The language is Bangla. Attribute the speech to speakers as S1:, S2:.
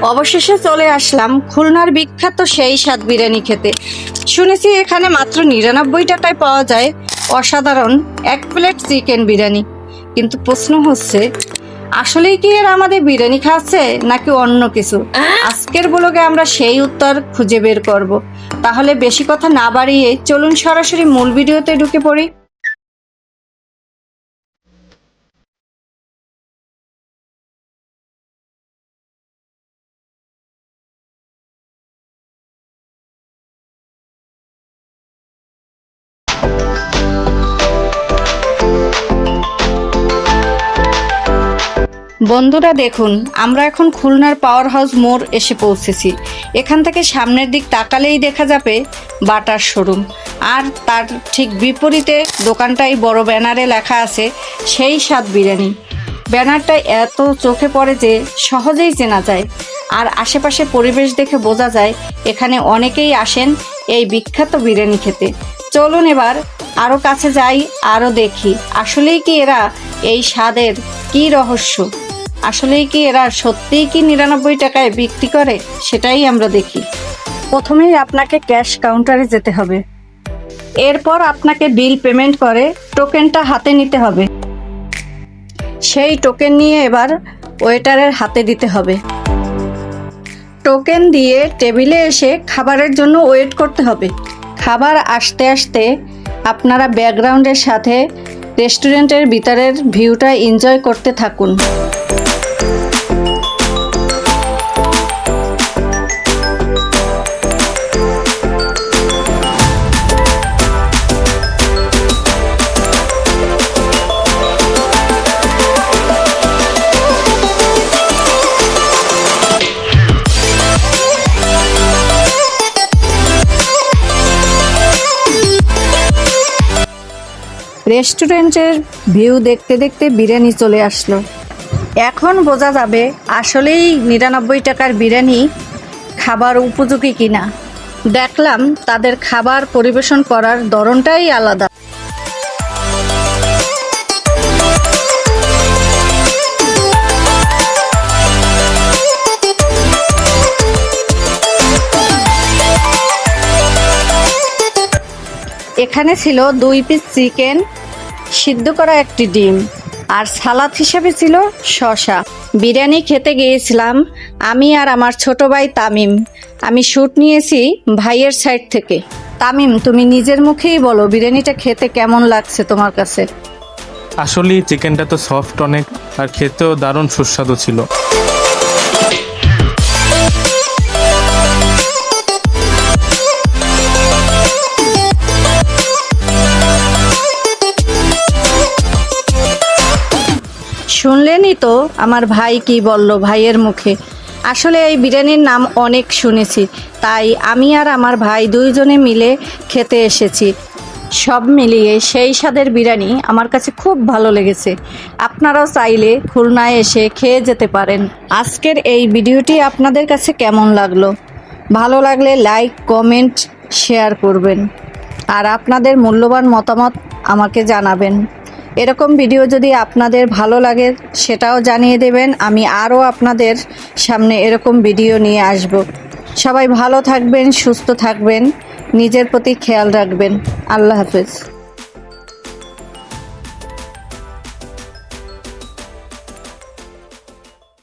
S1: অবশেষে চলে আসলাম খুলনার বিখ্যাত সেই স্বাদ বিরিয়ানি খেতে। শুনেছি এখানে মাত্র 99 টাকায় পাওয়া যায় অসাধারণ 1 প্লেট চিকেন বিরিয়ানি। কিন্তু প্রশ্ন হচ্ছে, আসলেই কি এরা আমাদের বিরিয়ানি খাচ্ছে নাকি অন্য কিছু? আজকের ব্লগে আমরা সেই উত্তর খুঁজে বের করব। তাহলে বেশি কথা না বাড়িয়ে চলুন সরাসরি মূল ভিডিওতে ঢুকে পড়ি। বন্ধুরা দেখুন, আমরা এখন খুলনার পাওয়ার হাউস মোড় এসে পৌঁছেছি। এখান থেকে সামনের দিক তাকালেই দেখা যাবে বাটার শোরুম, আর তার ঠিক বিপরীতে দোকানটাই বড় ব্যানারে লেখা আছে সেই স্বাদ বিরিয়ানি। ব্যানারটা এত চোখে পড়ে যে সহজেই চেনা যায়, আর আশেপাশে পরিবেশ দেখে বোঝা যায় এখানে অনেকেই আসেন এই বিখ্যাত বিরিয়ানি খেতে। চলুন এবার আরও কাছে যাই, আরও দেখি আসলেই কি এরা এই স্বাদের কি রহস্য, আসলেই কি এরা সত্যিই কি 99 টাকায় বিক্রি করে, সেটাই আমরা দেখি। প্রথমেই আপনাকে ক্যাশ কাউন্টারে যেতে হবে, এরপর আপনাকে বিল পেমেন্ট করে টোকেনটা হাতে নিতে হবে। সেই টোকেন নিয়ে এবার ওয়েটারের হাতে দিতে হবে। টোকেন দিয়ে টেবিলে এসে খাবারের জন্য ওয়েট করতে হবে। খাবার আসতে আসতে আপনারা ব্যাকগ্রাউন্ডের সাথে রেস্টুরেন্টের ভিতরের ভিউটা এনজয় করতে থাকুন। রেস্টুরেন্টের ভিউ দেখতে দেখতে বিরিয়ানি চলে আসলো। এখন বোঝা যাবে আসলেই 99 টাকার বিরিয়ানি খাবার উপযোগী কিনা। দেখলাম তাদের খাবার পরিবেশন করার ধরনটাই আলাদা। এখানে ছিল 2 পিস চিকেন, সিদ্ধ করা একটি ডিম, আর সালাদ হিসেবে ছিল শসা। বিরিয়ানি খেতে গিয়েছিলাম আমি আর আমার ছোট ভাই তামিম। আমি শ্যুট নিয়েছি ভাইয়ের সাইড থেকে। তামিম, তুমি নিজের মুখেই বলো বিরিয়ানিটা খেতে কেমন লাগছে তোমার কাছে?
S2: আসলে চিকেনটা তো সফট অনেক, আর খেতেও দারুণ সুস্বাদু ছিল।
S1: শুনলেনই তো আমার ভাই কি বলল ভাইয়ের মুখে। আসলে এই বিরিয়ানির নাম অনেক শুনেছি, তাই আমি আর আমার ভাই দুইজনে মিলে খেতে এসেছি। সব মিলিয়ে সেই স্বাদের বিরিয়ানি আমার কাছে খুব ভালো লেগেছে। আপনারাও চাইলে খুলনায় এসে খেয়ে যেতে পারেন। আজকের এই ভিডিওটি আপনাদের কাছে কেমন লাগলো? ভালো লাগলে লাইক, কমেন্ট, শেয়ার করবেন, আর আপনাদের মূল্যবান মতামত আমাকে জানাবেন। এরকম ভিডিও যদি আপনাদের ভালো লাগে সেটাও জানিয়ে দেবেন। আমি আরও আপনাদের সামনে এরকম ভিডিও নিয়ে আসব। সবাই ভালো থাকবেন, সুস্থ থাকবেন, নিজের প্রতি খেয়াল রাখবেন। আল্লাহ হাফেজ।